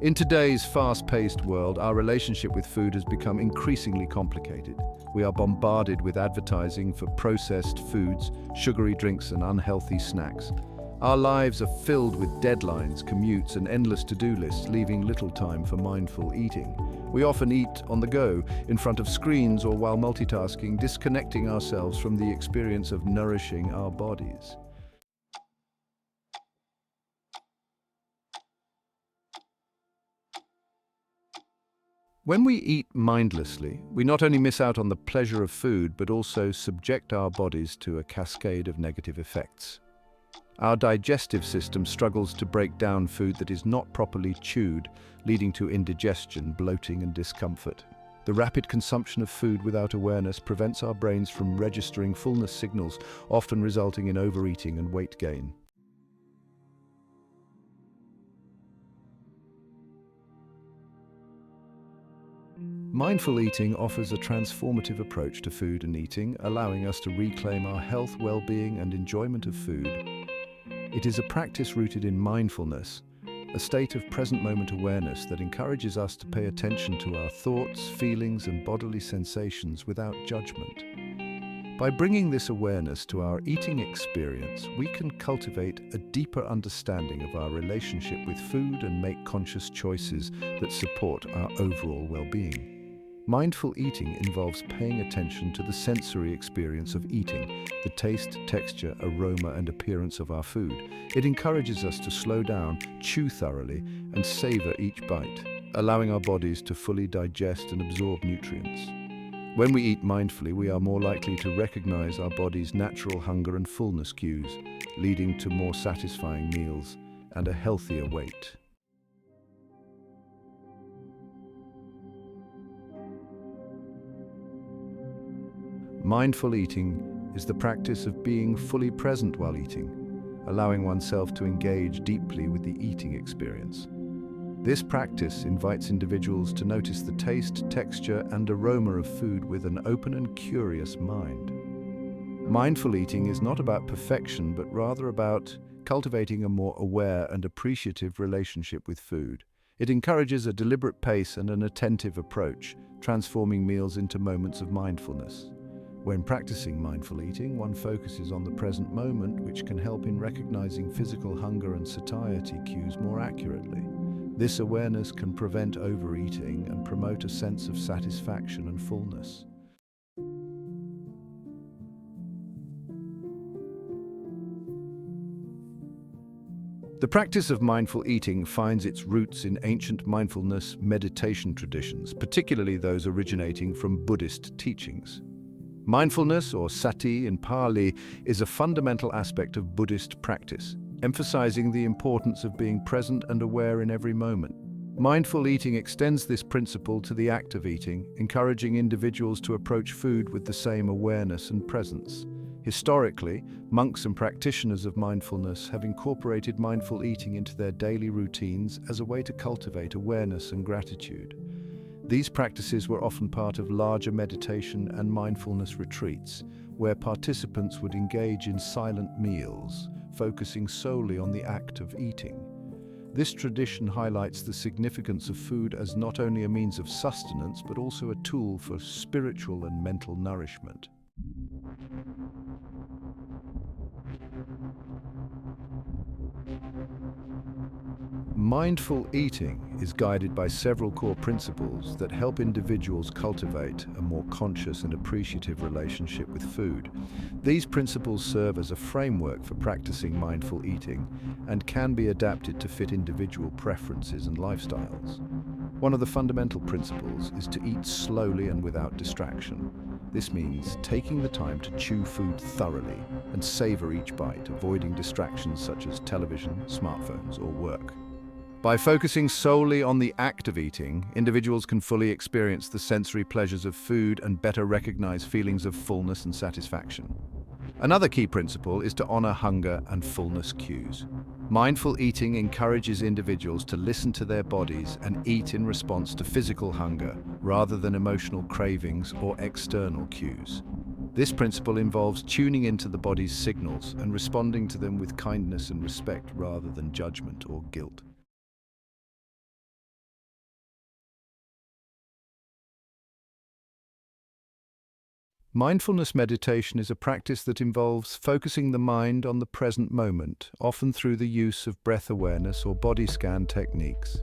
In today's fast-paced world, our relationship with food has become increasingly complicated. We are bombarded with advertising for processed foods, sugary drinks, and unhealthy snacks. Our lives are filled with deadlines, commutes, and endless to-do lists, leaving little time for mindful eating. We often eat on the go, in front of screens or while multitasking, disconnecting ourselves from the experience of nourishing our bodies. When we eat mindlessly, we not only miss out on the pleasure of food, but also subject our bodies to a cascade of negative effects. Our digestive system struggles to break down food that is not properly chewed, leading to indigestion, bloating, and discomfort. The rapid consumption of food without awareness prevents our brains from registering fullness signals, often resulting in overeating and weight gain. Mindful eating offers a transformative approach to food and eating, allowing us to reclaim our health, well-being, and enjoyment of food. It is a practice rooted in mindfulness, a state of present moment awareness that encourages us to pay attention to our thoughts, feelings, and bodily sensations without judgment. By bringing this awareness to our eating experience, we can cultivate a deeper understanding of our relationship with food and make conscious choices that support our overall well-being. Mindful eating involves paying attention to the sensory experience of eating, the taste, texture, aroma, and appearance of our food. It encourages us to slow down, chew thoroughly, and savor each bite, allowing our bodies to fully digest and absorb nutrients. When we eat mindfully, we are more likely to recognize our body's natural hunger and fullness cues, leading to more satisfying meals and a healthier weight. Mindful eating is the practice of being fully present while eating, allowing oneself to engage deeply with the eating experience. This practice invites individuals to notice the taste, texture, and aroma of food with an open and curious mind. Mindful eating is not about perfection, but rather about cultivating a more aware and appreciative relationship with food. It encourages a deliberate pace and an attentive approach, transforming meals into moments of mindfulness. When practicing mindful eating, one focuses on the present moment, which can help in recognizing physical hunger and satiety cues more accurately. This awareness can prevent overeating and promote a sense of satisfaction and fullness. The practice of mindful eating finds its roots in ancient mindfulness meditation traditions, particularly those originating from Buddhist teachings. Mindfulness, or sati in Pali, is a fundamental aspect of Buddhist practice, emphasizing the importance of being present and aware in every moment. Mindful eating extends this principle to the act of eating, encouraging individuals to approach food with the same awareness and presence. Historically, monks and practitioners of mindfulness have incorporated mindful eating into their daily routines as a way to cultivate awareness and gratitude. These practices were often part of larger meditation and mindfulness retreats, where participants would engage in silent meals, focusing solely on the act of eating. This tradition highlights the significance of food as not only a means of sustenance, but also a tool for spiritual and mental nourishment. Mindful eating is guided by several core principles that help individuals cultivate a more conscious and appreciative relationship with food. These principles serve as a framework for practicing mindful eating and can be adapted to fit individual preferences and lifestyles. One of the fundamental principles is to eat slowly and without distraction. This means taking the time to chew food thoroughly and savor each bite, avoiding distractions such as television, smartphones, or work. By focusing solely on the act of eating, individuals can fully experience the sensory pleasures of food and better recognize feelings of fullness and satisfaction. Another key principle is to honor hunger and fullness cues. Mindful eating encourages individuals to listen to their bodies and eat in response to physical hunger rather than emotional cravings or external cues. This principle involves tuning into the body's signals and responding to them with kindness and respect rather than judgment or guilt. Mindfulness meditation is a practice that involves focusing the mind on the present moment, often through the use of breath awareness or body scan techniques.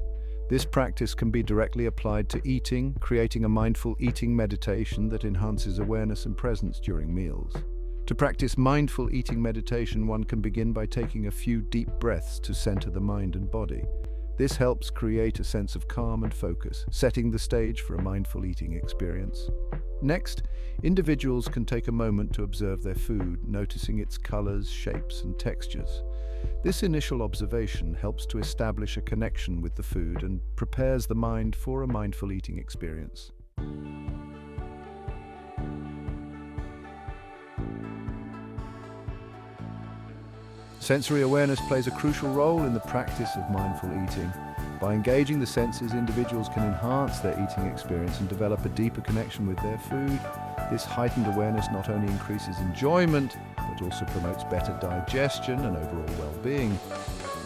This practice can be directly applied to eating, creating a mindful eating meditation that enhances awareness and presence during meals. To practice mindful eating meditation, one can begin by taking a few deep breaths to center the mind and body. This helps create a sense of calm and focus, setting the stage for a mindful eating experience. Next, individuals can take a moment to observe their food, noticing its colors, shapes, and textures. This initial observation helps to establish a connection with the food and prepares the mind for a mindful eating experience. Sensory awareness plays a crucial role in the practice of mindful eating. By engaging the senses, individuals can enhance their eating experience and develop a deeper connection with their food. This heightened awareness not only increases enjoyment, but also promotes better digestion and overall well-being.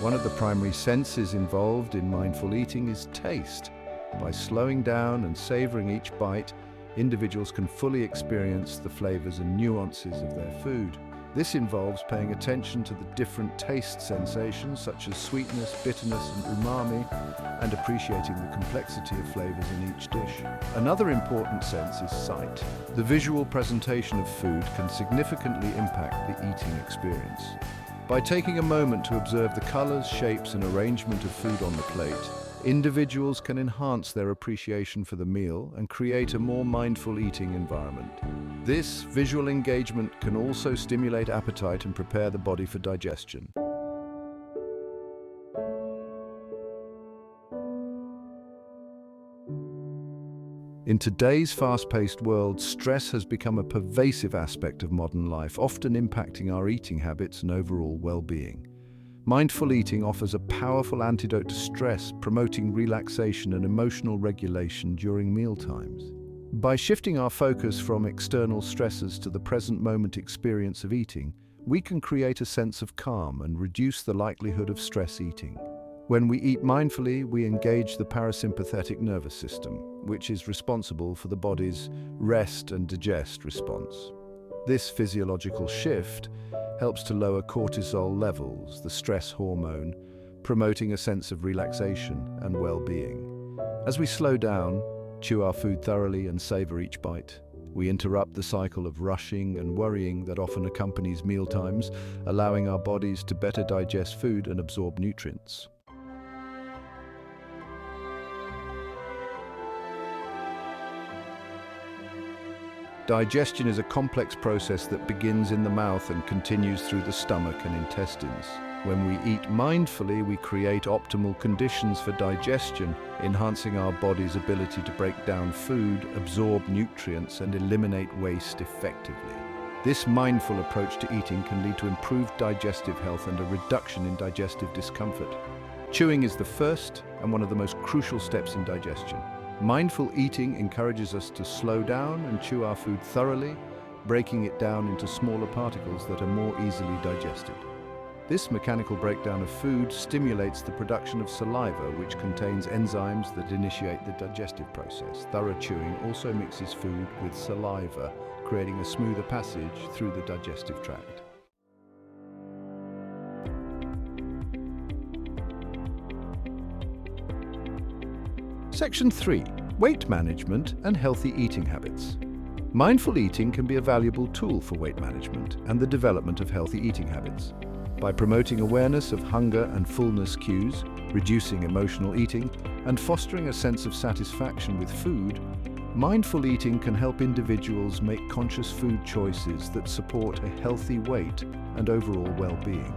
One of the primary senses involved in mindful eating is taste. By slowing down and savoring each bite, individuals can fully experience the flavors and nuances of their food. This involves paying attention to the different taste sensations such as sweetness, bitterness, and umami, and appreciating the complexity of flavors in each dish. Another important sense is sight. The visual presentation of food can significantly impact the eating experience. By taking a moment to observe the colors, shapes, and arrangement of food on the plate, individuals can enhance their appreciation for the meal and create a more mindful eating environment. This visual engagement can also stimulate appetite and prepare the body for digestion. In today's fast-paced world, stress has become a pervasive aspect of modern life, often impacting our eating habits and overall well-being. Mindful eating offers a powerful antidote to stress, promoting relaxation and emotional regulation during mealtimes. By shifting our focus from external stresses to the present moment experience of eating, we can create a sense of calm and reduce the likelihood of stress eating. When we eat mindfully, we engage the parasympathetic nervous system, which is responsible for the body's rest and digest response. This physiological shift helps to lower cortisol levels, the stress hormone, promoting a sense of relaxation and well-being. As we slow down, chew our food thoroughly, and savor each bite, we interrupt the cycle of rushing and worrying that often accompanies mealtimes, allowing our bodies to better digest food and absorb nutrients. Digestion is a complex process that begins in the mouth and continues through the stomach and intestines. When we eat mindfully, we create optimal conditions for digestion, enhancing our body's ability to break down food, absorb nutrients, and eliminate waste effectively. This mindful approach to eating can lead to improved digestive health and a reduction in digestive discomfort. Chewing is the first and one of the most crucial steps in digestion. Mindful eating encourages us to slow down and chew our food thoroughly, breaking it down into smaller particles that are more easily digested. This mechanical breakdown of food stimulates the production of saliva, which contains enzymes that initiate the digestive process. Thorough chewing also mixes food with saliva, creating a smoother passage through the digestive tract. Section 3. Weight management and healthy eating habits. Mindful eating can be a valuable tool for weight management and the development of healthy eating habits. By promoting awareness of hunger and fullness cues, reducing emotional eating, and fostering a sense of satisfaction with food, mindful eating can help individuals make conscious food choices that support a healthy weight and overall well-being.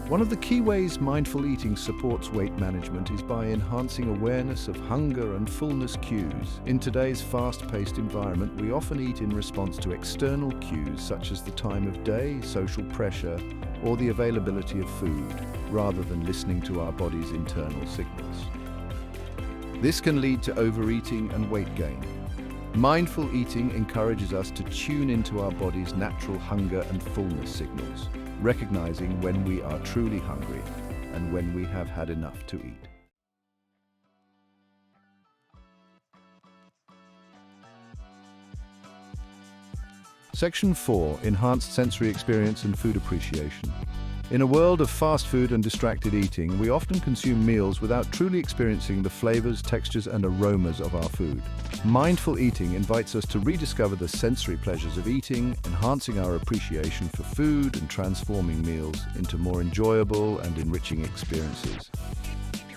One of the key ways mindful eating supports weight management is by enhancing awareness of hunger and fullness cues. In today's fast-paced environment, we often eat in response to external cues such as the time of day, social pressure, or the availability of food, rather than listening to our body's internal signals. This can lead to overeating and weight gain. Mindful eating encourages us to tune into our body's natural hunger and fullness signals, recognizing when we are truly hungry and when we have had enough to eat. Section 4. Enhanced sensory experience and food appreciation. In a world of fast food and distracted eating, we often consume meals without truly experiencing the flavors, textures, and aromas of our food. Mindful eating invites us to rediscover the sensory pleasures of eating, enhancing our appreciation for food and transforming meals into more enjoyable and enriching experiences.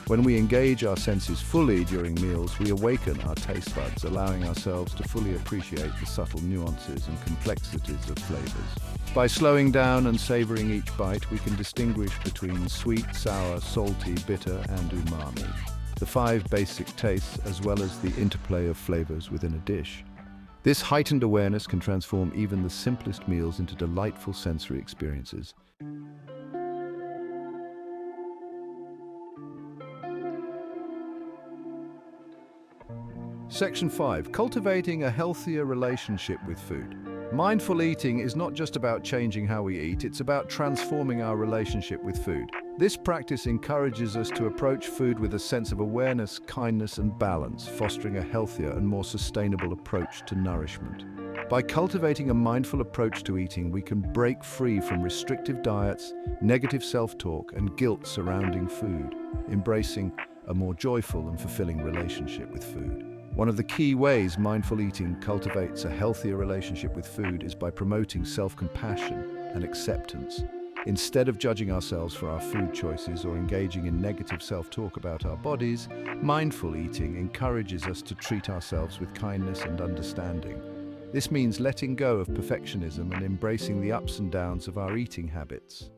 When we engage our senses fully during meals, we awaken our taste buds, allowing ourselves to fully appreciate the subtle nuances and complexities of flavors. By slowing down and savoring each bite, we can distinguish between sweet, sour, salty, bitter, and umami, the 5 basic tastes, as well as the interplay of flavors within a dish. This heightened awareness can transform even the simplest meals into delightful sensory experiences. Section 5. Cultivating a healthier relationship with food. Mindful eating is not just about changing how we eat, it's about transforming our relationship with food. This practice encourages us to approach food with a sense of awareness, kindness, and balance, fostering a healthier and more sustainable approach to nourishment. By cultivating a mindful approach to eating, we can break free from restrictive diets, negative self-talk, and guilt surrounding food, embracing a more joyful and fulfilling relationship with food. One of the key ways mindful eating cultivates a healthier relationship with food is by promoting self-compassion and acceptance. Instead of judging ourselves for our food choices or engaging in negative self-talk about our bodies, mindful eating encourages us to treat ourselves with kindness and understanding. This means letting go of perfectionism and embracing the ups and downs of our eating habits.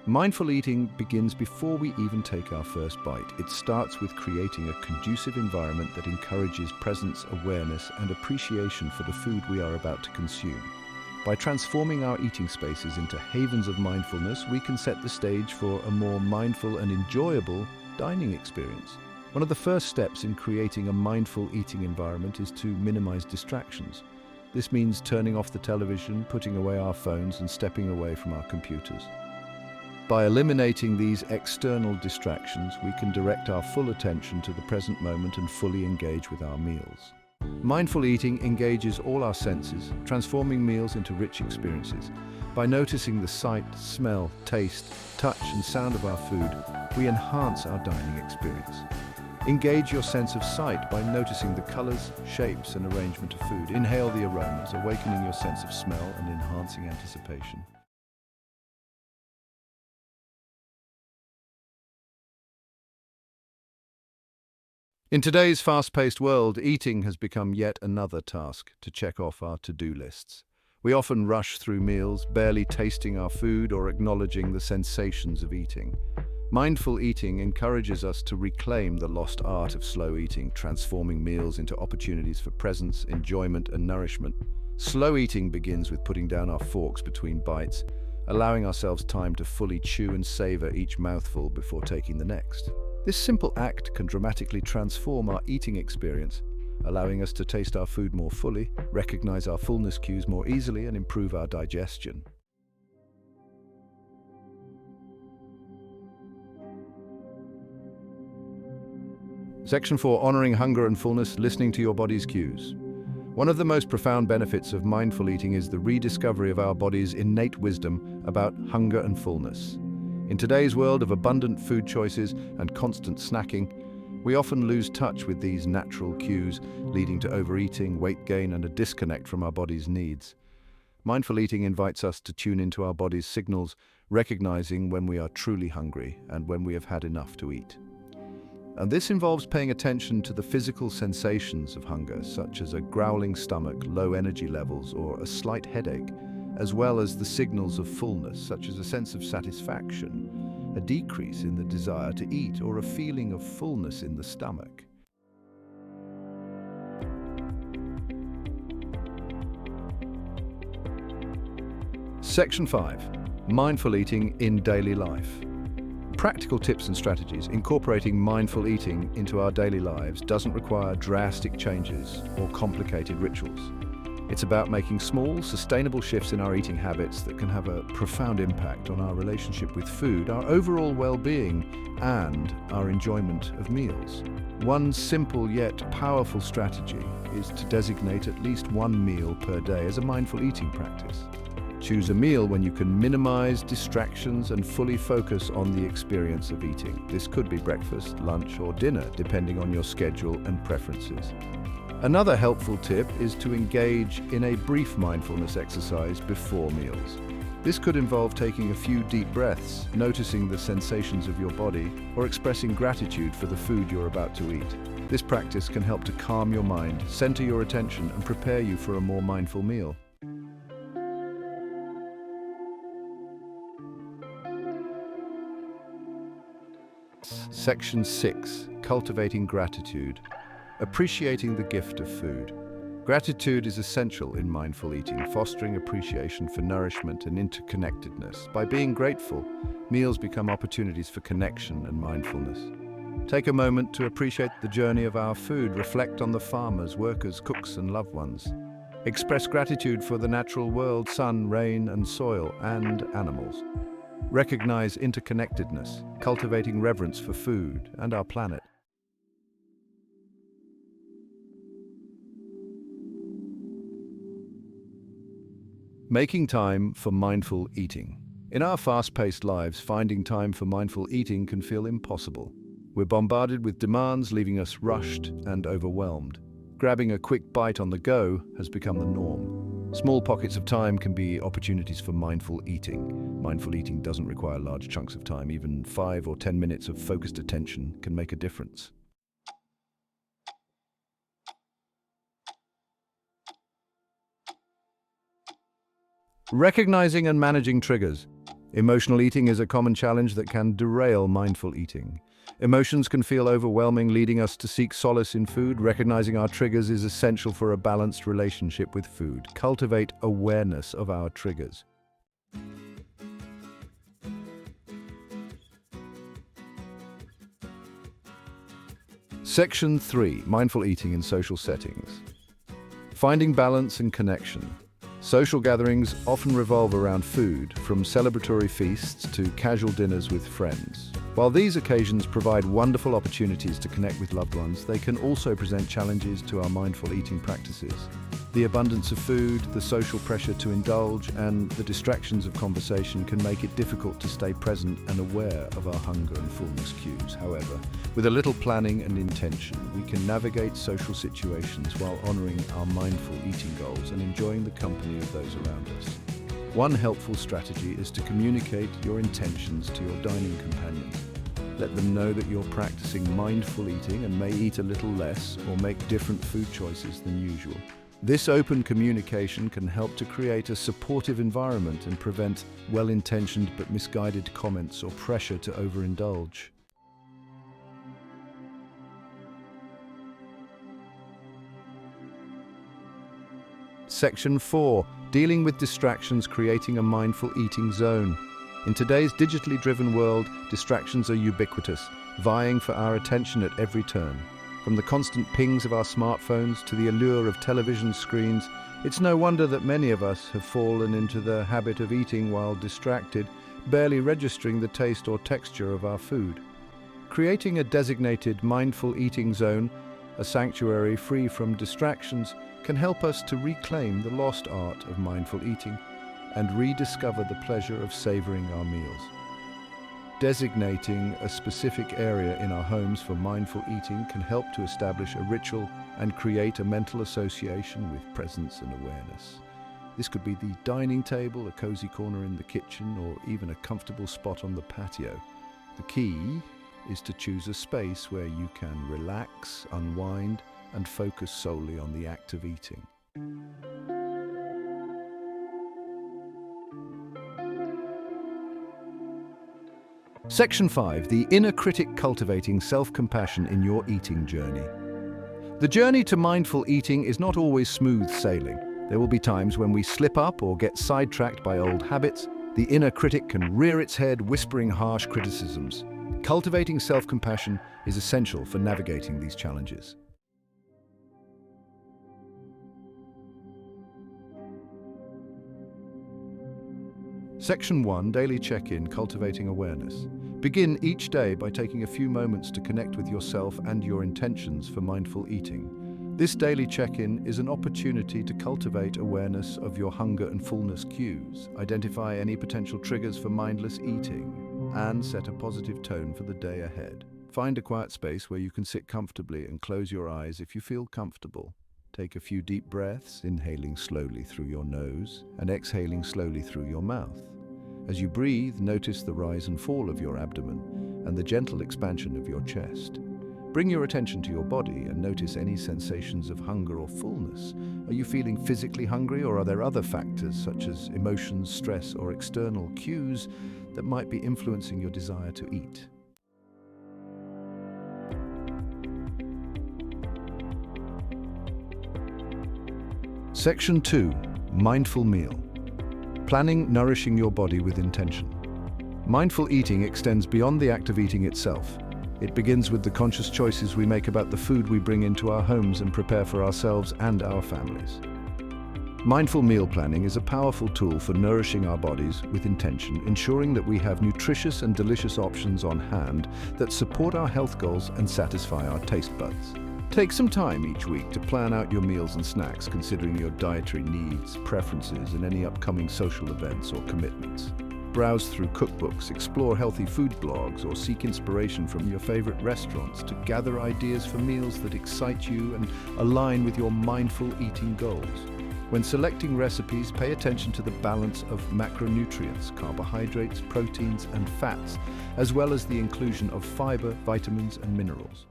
Mindful eating begins before we even take our first bite. It starts with creating a conducive environment that encourages presence, awareness, and appreciation for the food we are about to consume. By transforming our eating spaces into havens of mindfulness, we can set the stage for a more mindful and enjoyable dining experience. One of the first steps in creating a mindful eating environment is to minimize distractions. This means turning off the television, putting away our phones, and stepping away from our computers. By eliminating these external distractions, we can direct our full attention to the present moment and fully engage with our meals. Mindful eating engages all our senses, transforming meals into rich experiences. By noticing the sight, smell, taste, touch, and sound of our food, we enhance our dining experience. Engage your sense of sight by noticing the colors, shapes, and arrangement of food. Inhale the aromas, awakening your sense of smell and enhancing anticipation. In today's fast-paced world, eating has become yet another task to check off our to-do lists. We often rush through meals, barely tasting our food or acknowledging the sensations of eating. Mindful eating encourages us to reclaim the lost art of slow eating, transforming meals into opportunities for presence, enjoyment, and nourishment. Slow eating begins with putting down our forks between bites, allowing ourselves time to fully chew and savor each mouthful before taking the next. This simple act can dramatically transform our eating experience, allowing us to taste our food more fully, recognize our fullness cues more easily, and improve our digestion. Section 4. Honoring hunger and fullness, listening to your body's cues. One of the most profound benefits of mindful eating is the rediscovery of our body's innate wisdom about hunger and fullness. In today's world of abundant food choices and constant snacking, we often lose touch with these natural cues, leading to overeating, weight gain, and a disconnect from our body's needs. Mindful eating invites us to tune into our body's signals, recognizing when we are truly hungry and when we have had enough to eat. And this involves paying attention to the physical sensations of hunger, such as a growling stomach, low energy levels, or a slight headache, as well as the signals of fullness, such as a sense of satisfaction, a decrease in the desire to eat, or a feeling of fullness in the stomach. Section 5. Mindful eating in daily life. Practical tips and strategies. Incorporating mindful eating into our daily lives doesn't require drastic changes or complicated rituals. It's about making small, sustainable shifts in our eating habits that can have a profound impact on our relationship with food, our overall well-being, and our enjoyment of meals. One simple yet powerful strategy is to designate at least one meal per day as a mindful eating practice. Choose a meal when you can minimize distractions and fully focus on the experience of eating. This could be breakfast, lunch, or dinner, depending on your schedule and preferences. Another helpful tip is to engage in a brief mindfulness exercise before meals. This could involve taking a few deep breaths, noticing the sensations of your body, or expressing gratitude for the food you're about to eat. This practice can help to calm your mind, center your attention, and prepare you for a more mindful meal. Section 6. Cultivating gratitude. Appreciating the gift of food. Gratitude is essential in mindful eating, fostering appreciation for nourishment and interconnectedness. By being grateful, meals become opportunities for connection and mindfulness. Take a moment to appreciate the journey of our food, reflect on the farmers, workers, cooks, and loved ones. Express gratitude for the natural world, sun, rain, and soil, and animals. Recognize interconnectedness, cultivating reverence for food and our planet. Making time for mindful eating. In our fast-paced lives, finding time for mindful eating can feel impossible. We're bombarded with demands, leaving us rushed and overwhelmed. Grabbing a quick bite on the go has become the norm. Small pockets of time can be opportunities for mindful eating. Mindful eating doesn't require large chunks of time. Even 5 or 10 minutes of focused attention can make a difference. Recognizing and managing triggers. Emotional eating is a common challenge that can derail mindful eating. Emotions can feel overwhelming, leading us to seek solace in food. Recognizing our triggers is essential for a balanced relationship with food. Cultivate awareness of our triggers. Section 3. Mindful eating in social settings. Finding balance and connection. Social gatherings often revolve around food, from celebratory feasts to casual dinners with friends. While these occasions provide wonderful opportunities to connect with loved ones, they can also present challenges to our mindful eating practices. The abundance of food, the social pressure to indulge, and the distractions of conversation can make it difficult to stay present and aware of our hunger and fullness cues. However, with a little planning and intention, we can navigate social situations while honoring our mindful eating goals and enjoying the company of those around us. One helpful strategy is to communicate your intentions to your dining companions. Let them know that you're practicing mindful eating and may eat a little less or make different food choices than usual. This open communication can help to create a supportive environment and prevent well-intentioned but misguided comments or pressure to overindulge. Section 4. Dealing with distractions, creating a mindful eating zone. In today's digitally driven world, distractions are ubiquitous, vying for our attention at every turn. From the constant pings of our smartphones to the allure of television screens, it's no wonder that many of us have fallen into the habit of eating while distracted, barely registering the taste or texture of our food. Creating a designated mindful eating zone, a sanctuary free from distractions, can help us to reclaim the lost art of mindful eating and rediscover the pleasure of savoring our meals. Designating a specific area in our homes for mindful eating can help to establish a ritual and create a mental association with presence and awareness. This could be the dining table, a cozy corner in the kitchen, or even a comfortable spot on the patio. The key is to choose a space where you can relax, unwind, and focus solely on the act of eating. Section 5. The inner critic cultivating self-compassion in your eating journey. The journey to mindful eating is not always smooth sailing. There will be times when we slip up or get sidetracked by old habits. The inner critic can rear its head, whispering harsh criticisms. Cultivating self-compassion is essential for navigating these challenges. Section 1, Daily Check-in, Cultivating Awareness. Begin each day by taking a few moments to connect with yourself and your intentions for mindful eating. This daily check-in is an opportunity to cultivate awareness of your hunger and fullness cues, identify any potential triggers for mindless eating, and set a positive tone for the day ahead. Find a quiet space where you can sit comfortably and close your eyes if you feel comfortable. Take a few deep breaths, inhaling slowly through your nose and exhaling slowly through your mouth. As you breathe, notice the rise and fall of your abdomen and the gentle expansion of your chest. Bring your attention to your body and notice any sensations of hunger or fullness. Are you feeling physically hungry, or are there other factors such as emotions, stress, or external cues that might be influencing your desire to eat? Section 2, Mindful Meal. Planning, nourishing your body with intention. Mindful eating extends beyond the act of eating itself. It begins with the conscious choices we make about the food we bring into our homes and prepare for ourselves and our families. Mindful meal planning is a powerful tool for nourishing our bodies with intention, ensuring that we have nutritious and delicious options on hand that support our health goals and satisfy our taste buds. Take some time each week to plan out your meals and snacks, considering your dietary needs, preferences, and any upcoming social events or commitments. Browse through cookbooks, explore healthy food blogs, or seek inspiration from your favorite restaurants to gather ideas for meals that excite you and align with your mindful eating goals. When selecting recipes, pay attention to the balance of macronutrients, carbohydrates, proteins, and fats, as well as the inclusion of fiber, vitamins, and minerals.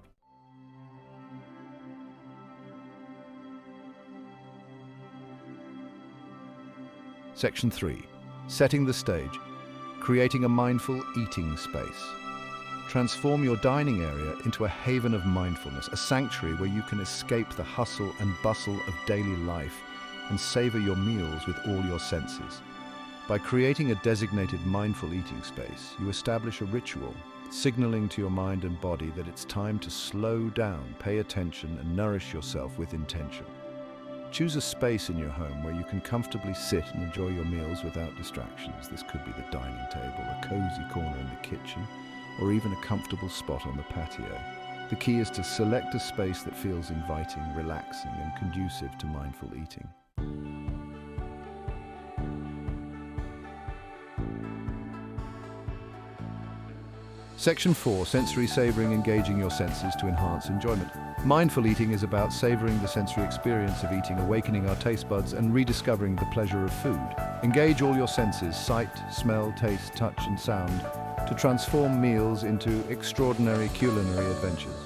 Section 3. Setting the stage. Creating a mindful eating space. Transform your dining area into a haven of mindfulness, a sanctuary where you can escape the hustle and bustle of daily life and savor your meals with all your senses. By creating a designated mindful eating space, you establish a ritual, signaling to your mind and body that it's time to slow down, pay attention, and nourish yourself with intention. Choose a space in your home where you can comfortably sit and enjoy your meals without distractions. This could be the dining table, a cozy corner in the kitchen, or even a comfortable spot on the patio. The key is to select a space that feels inviting, relaxing, and conducive to mindful eating. Section 4, Sensory Savoring, Engaging your senses to enhance enjoyment. Mindful eating is about savoring the sensory experience of eating, awakening our taste buds, and rediscovering the pleasure of food. Engage all your senses, sight, smell, taste, touch, and sound, to transform meals into extraordinary culinary adventures.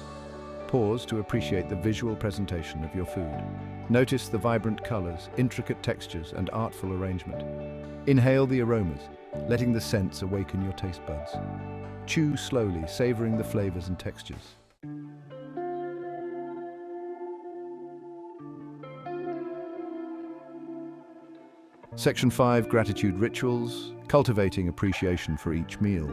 Pause to appreciate the visual presentation of your food. Notice the vibrant colors, intricate textures, and artful arrangement. Inhale the aromas, letting the scents awaken your taste buds. Chew slowly, savoring the flavors and textures. Section 5, Gratitude Rituals, Cultivating appreciation for each meal.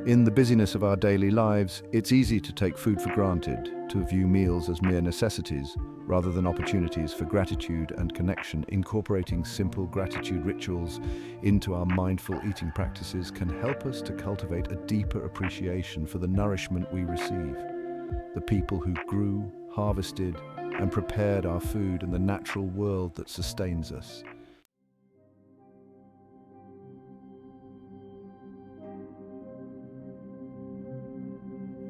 In the busyness of our daily lives, it's easy to take food for granted, to view meals as mere necessities, rather than opportunities for gratitude and connection. Incorporating simple gratitude rituals into our mindful eating practices can help us to cultivate a deeper appreciation for the nourishment we receive, the people who grew, harvested, and prepared our food, and the natural world that sustains us.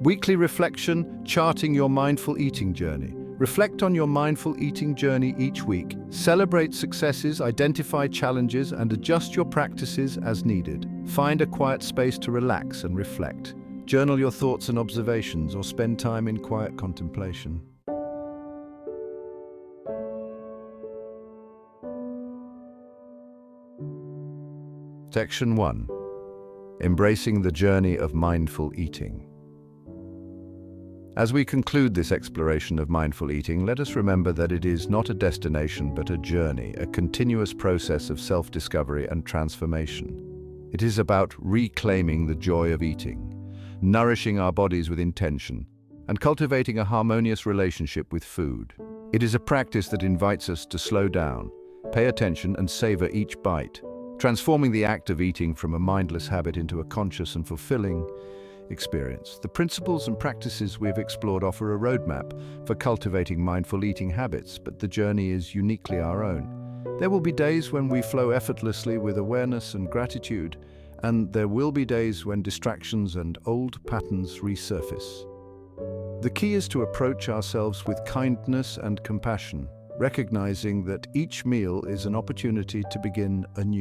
Weekly reflection, charting your mindful eating journey. Reflect on your mindful eating journey each week. Celebrate successes, identify challenges, and adjust your practices as needed. Find a quiet space to relax and reflect. Journal your thoughts and observations, or spend time in quiet contemplation. Section 1. Embracing the journey of mindful eating. As we conclude this exploration of mindful eating, let us remember that it is not a destination but a journey, a continuous process of self-discovery and transformation. It is about reclaiming the joy of eating, nourishing our bodies with intention, and cultivating a harmonious relationship with food. It is a practice that invites us to slow down, pay attention, and savor each bite, transforming the act of eating from a mindless habit into a conscious and fulfilling experience. The principles and practices we've explored offer a roadmap for cultivating mindful eating habits, but the journey is uniquely our own. There will be days when we flow effortlessly with awareness and gratitude, and there will be days when distractions and old patterns resurface. The key is to approach ourselves with kindness and compassion, recognizing that each meal is an opportunity to begin anew.